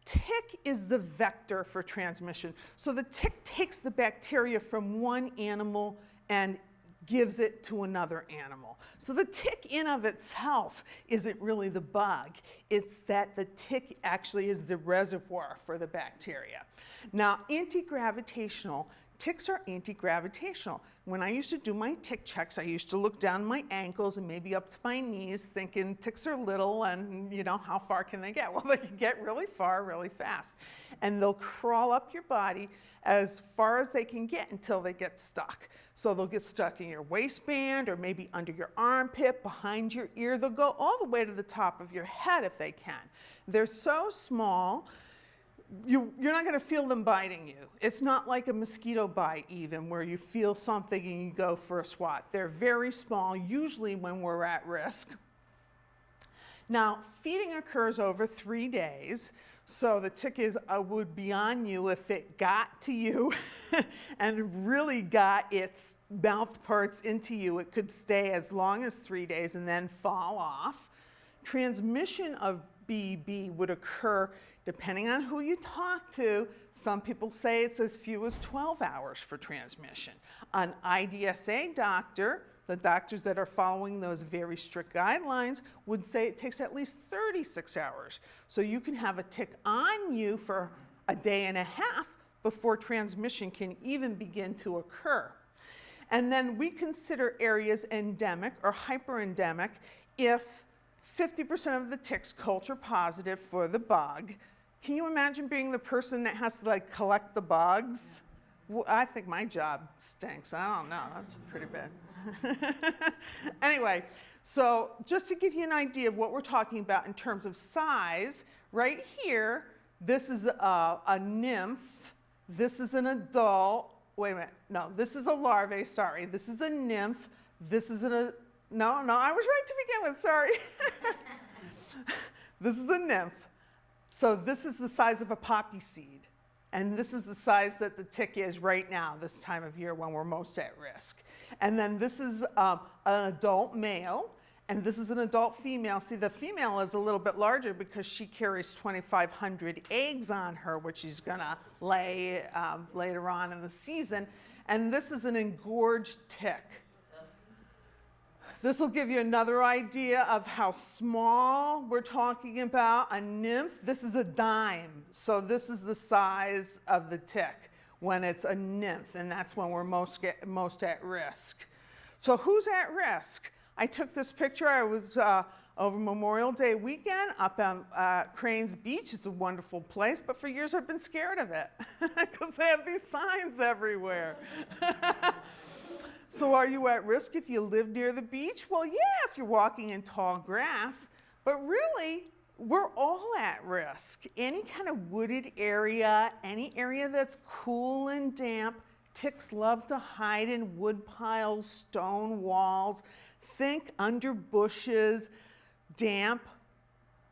tick is the vector for transmission. So the tick takes the bacteria from one animal and gives it to another animal. So the tick in of itself isn't really the bug. It's that the tick actually is the reservoir for the bacteria. Now, anti-gravitational, ticks are anti-gravitational. When I used to do my tick checks, I used to look down my ankles and maybe up to my knees thinking ticks are little and, you know, how far can they get? Well, they can get really far really fast. And they'll crawl up your body as far as they can get until they get stuck. So they'll get stuck in your waistband or maybe under your armpit, behind your ear. They'll go all the way to the top of your head if they can. They're so small, you're not going to feel them biting you. It's not like a mosquito bite even, where you feel something and you go for a swat. They're very small, usually when we're at risk. Now, feeding occurs over 3 days, so the tick would be on you if it got to you and really got its mouth parts into you. It could stay as long as 3 days and then fall off. Transmission of BB would occur depending on who you talk to. Some people say it's as few as 12 hours for transmission. An IDSA doctor, the doctors that are following those very strict guidelines, would say it takes at least 36 hours. So you can have a tick on you for a day and a half before transmission can even begin to occur. And then we consider areas endemic or hyperendemic if 50% of the ticks culture positive for the bug. Can you imagine being the person that has to like collect the bugs? Well, I think my job stinks. I don't know, that's pretty bad. Anyway, so just to give you an idea of what we're talking about in terms of size, right here, this is a nymph, this is an adult, wait a minute, no, this is a larvae, sorry, this is a nymph, this is no, I was right to begin with, sorry. This is a nymph. So this is the size of a poppy seed. And this is the size that the tick is right now, this time of year when we're most at risk. And then this is an adult male, and this is an adult female. See, the female is a little bit larger because she carries 2,500 eggs on her, which she's gonna lay later on in the season. And this is an engorged tick. This will give you another idea of how small we're talking about. A nymph, this is a dime. So this is the size of the tick when it's a nymph, and that's when we're most at risk. So who's at risk? I took this picture. I was over Memorial Day weekend up on Cranes Beach. It's a wonderful place, but for years I've been scared of it because they have these signs everywhere. So are you at risk if you live near the beach? Well, yeah, if you're walking in tall grass, but really, we're all at risk. Any kind of wooded area, any area that's cool and damp. Ticks love to hide in wood piles, stone walls. Think under bushes, damp,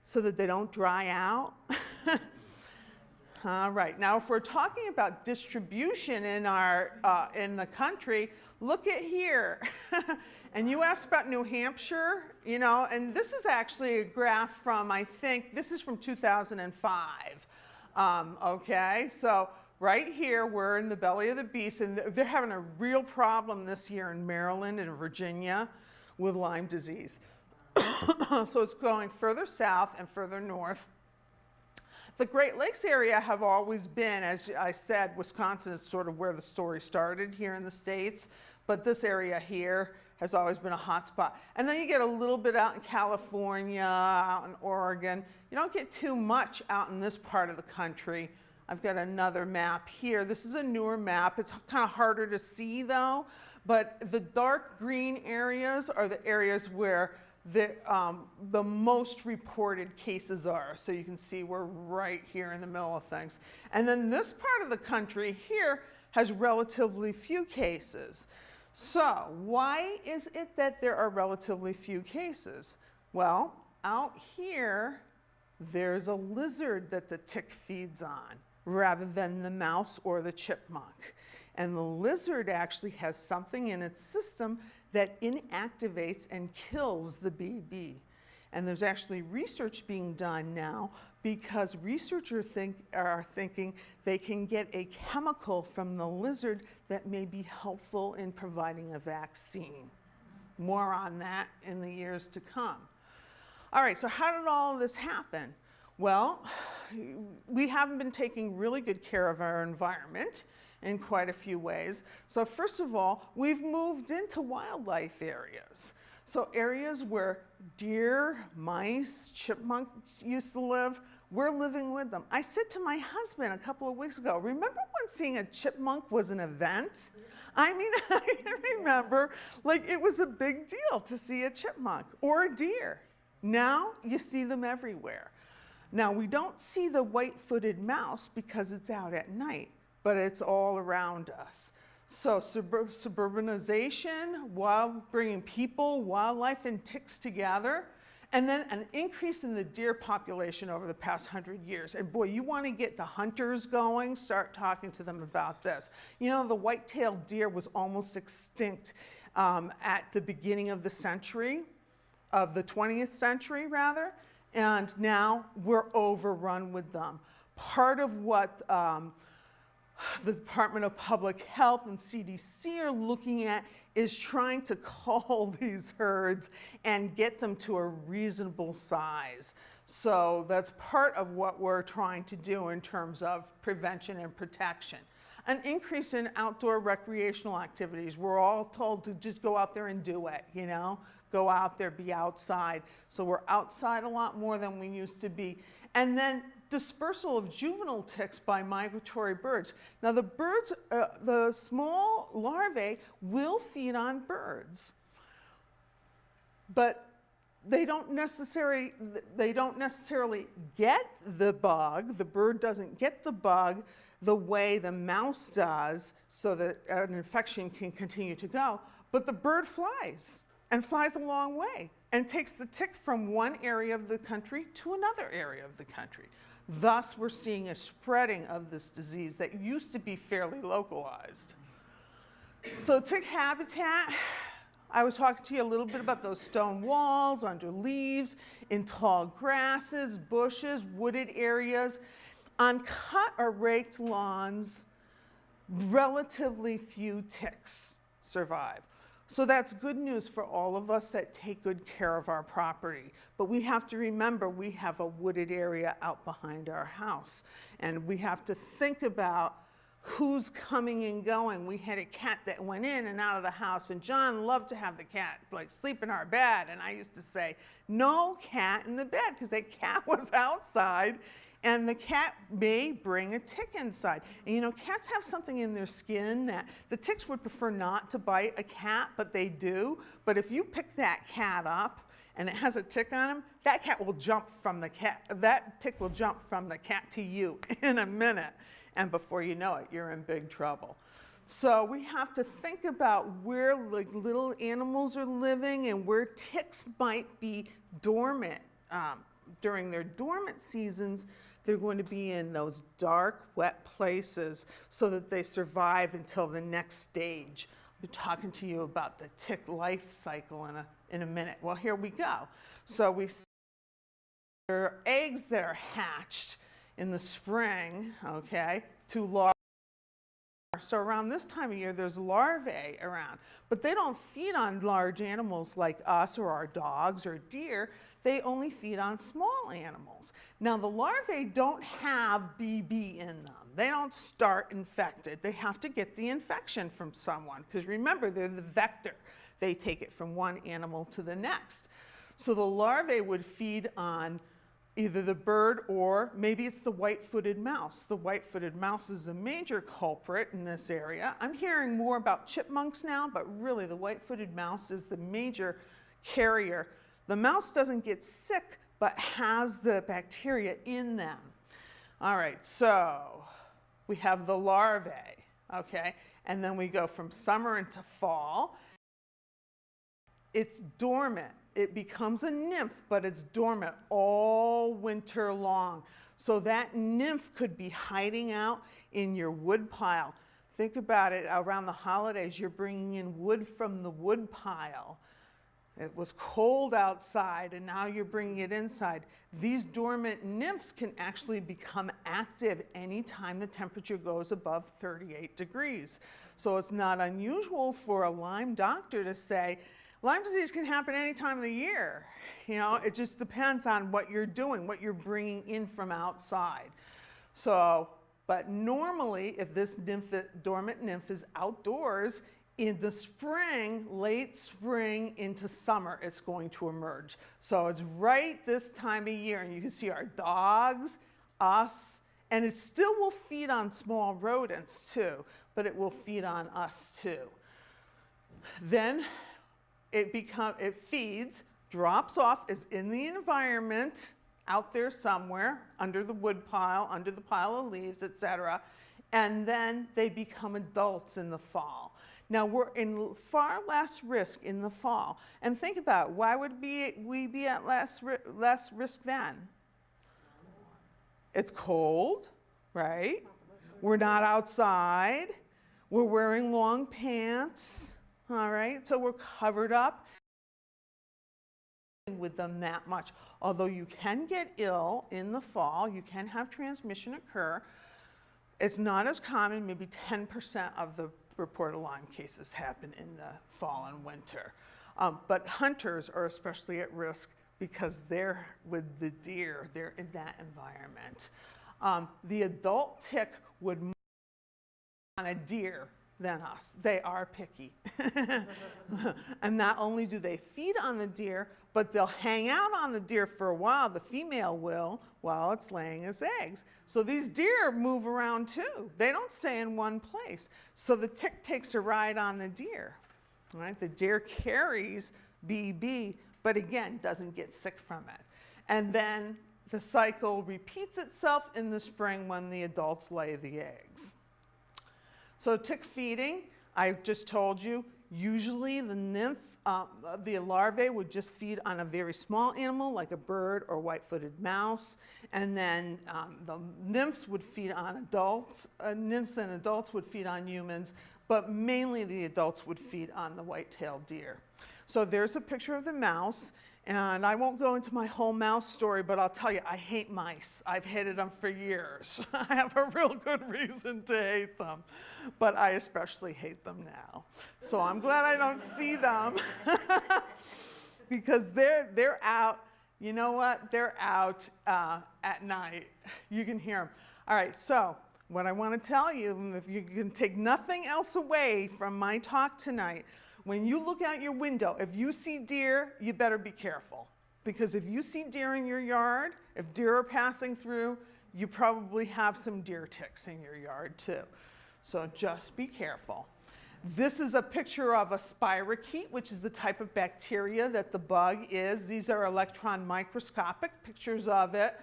so that they don't dry out. All right, now if we're talking about distribution in in the country, look at here. And you asked about New Hampshire, you know, and this is actually a graph from, I think, this is from 2005. Okay, so right here, we're in the belly of the beast, and they're having a real problem this year in Maryland and Virginia with Lyme disease. So it's going further south and further north. The Great Lakes area have always been, as I said, Wisconsin is sort of where the story started here in the States, but this area here has always been a hot spot. And then you get a little bit out in California, out in Oregon. You don't get too much out in this part of the country. I've got another map here. This is a newer map. It's kind of harder to see though, but the dark green areas are the areas where the most reported cases are. So you can see we're right here in the middle of things. And then this part of the country here has relatively few cases. So why is it that there are relatively few cases? Well, out here, there's a lizard that the tick feeds on rather than the mouse or the chipmunk. And the lizard actually has something in its system that inactivates and kills the BB. And there's actually research being done now because researchers are thinking they can get a chemical from the lizard that may be helpful in providing a vaccine. More on that in the years to come. All right, so how did all of this happen? Well, we haven't been taking really good care of our environment in quite a few ways. So first of all, we've moved into wildlife areas. So areas where deer, mice, chipmunks used to live, we're living with them. I said to my husband a couple of weeks ago, remember when seeing a chipmunk was an event? I mean, I remember, like, it was a big deal to see a chipmunk or a deer. Now you see them everywhere. Now we don't see the white-footed mouse because it's out at night, but it's all around us. So suburbanization, while bringing people, wildlife, and ticks together, and then an increase in the deer population over the past 100 years. And boy, you want to get the hunters going, start talking to them about this. You know, the white-tailed deer was almost extinct at the beginning of the century, of the 20th century rather, and now we're overrun with them. Part of what the Department of Public Health and CDC are looking at is trying to cull these herds and get them to a reasonable size. So that's part of what we're trying to do in terms of prevention and protection. An increase in outdoor recreational activities. We're all told to just go out there and do it, you know? Go out there, be outside. So we're outside a lot more than we used to be. And then dispersal of juvenile ticks by migratory birds. Now the birds, the small larvae will feed on birds, but they don't necessarily get the bug. The bird doesn't get the bug the way the mouse does, so that an infection can continue to go. But the bird flies, and flies a long way, and takes the tick from one area of the country to another area of the country. Thus, we're seeing a spreading of this disease that used to be fairly localized. So tick habitat, I was talking to you a little bit about those stone walls, under leaves, in tall grasses, bushes, wooded areas. On cut or raked lawns, relatively few ticks survive. So that's good news for all of us that take good care of our property. But we have to remember we have a wooded area out behind our house. And we have to think about who's coming and going. We had a cat that went in and out of the house, and John loved to have the cat like sleep in our bed. And I used to say, no cat in the bed, because that cat was outside. And the cat may bring a tick inside. And you know, cats have something in their skin that the ticks would prefer not to bite a cat, but they do. But if you pick that cat up and it has a tick on him, that cat will jump from the cat, that tick will jump from the cat to you in a minute. And before you know it, you're in big trouble. So we have to think about where like little animals are living and where ticks might be dormant. During their dormant seasons, they're going to be in those dark, wet places so that they survive until the next stage. I'll be talking to you about the tick life cycle in a minute. Well, here we go. So we see there are eggs that are hatched in the spring, okay, to larvae. So around this time of year, there's larvae around, but they don't feed on large animals like us or our dogs or deer. They only feed on small animals. Now, the larvae don't have BB in them. They don't start infected. They have to get the infection from someone, because remember, they're the vector. They take it from one animal to the next. So the larvae would feed on either the bird or maybe it's the white-footed mouse. The white-footed mouse is a major culprit in this area. I'm hearing more about chipmunks now, but really the white-footed mouse is the major carrier. The mouse doesn't get sick, but has the bacteria in them. All right, so we have the larvae, okay? And then we go from summer into fall. It's dormant. It becomes a nymph, but it's dormant all winter long. So that nymph could be hiding out in your wood pile. Think about it, around the holidays, you're bringing in wood from the wood pile. It was cold outside and now you're bringing it inside. These dormant nymphs can actually become active anytime the temperature goes above 38 degrees. So it's not unusual for a Lyme doctor to say, Lyme disease can happen any time of the year. You know, it just depends on what you're doing, what you're bringing in from outside. So, but normally if this dormant nymph is outdoors, in the spring, late spring into summer, it's going to emerge. So it's right this time of year, and you can see our dogs, us, and it still will feed on small rodents too, but it will feed on us too. Then it feeds, drops off, is in the environment, out there somewhere, under the wood pile, under the pile of leaves, etc., and then they become adults in the fall. Now we're in far less risk in the fall. And think about, why would we be at less risk then? It's cold, right? We're not outside. We're wearing long pants, all right? So we're covered up with them that much. Although you can get ill in the fall, you can have transmission occur. It's not as common, maybe 10% of the reported Lyme cases happen in the fall and winter. But hunters are especially at risk because they're with the deer, they're in that environment. The adult tick would more on a deer than us. They are picky. And not only do they feed on the deer, but they'll hang out on the deer for a while, the female will, while it's laying its eggs. So these deer move around too. They don't stay in one place. So the tick takes a ride on the deer. Right? The deer carries BB, but again, doesn't get sick from it. And then the cycle repeats itself in the spring when the adults lay the eggs. So tick feeding, I just told you, usually the nymph, the larvae would just feed on a very small animal like a bird or white-footed mouse, and then the nymphs would feed on adults. Nymphs and adults would feed on humans, but mainly the adults would feed on the white-tailed deer. So there's a picture of the mouse, and I won't go into my whole mouse story, but I'll tell you, I hate mice. I've hated them for years. I have a real good reason to hate them, but I especially hate them now. So I'm glad I don't see them because they're out. You know what? They're out at night. You can hear them. All right, so what I want to tell you, if you can take nothing else away from my talk tonight, when you look out your window, if you see deer, you better be careful. Because if you see deer in your yard, if deer are passing through, you probably have some deer ticks in your yard too. So just be careful. This is a picture of a spirochete, which is the type of bacteria that the bug is. These are electron microscopic pictures of it.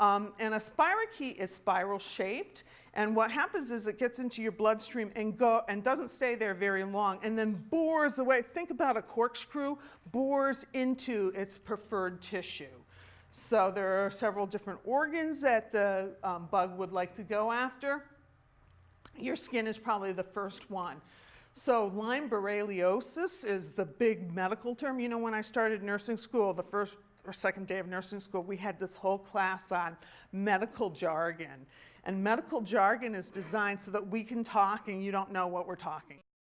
And a spirochete is spiral shaped, and what happens is it gets into your bloodstream and doesn't stay there very long, and then bores away. Think about a corkscrew, bores into its preferred tissue. So there are several different organs that the bug would like to go after. Your skin is probably the first one. So Lyme borreliosis is the big medical term. You know, when I started nursing school, the first or second day of nursing school, we had this whole class on medical jargon. And medical jargon is designed so that we can talk and you don't know what we're talking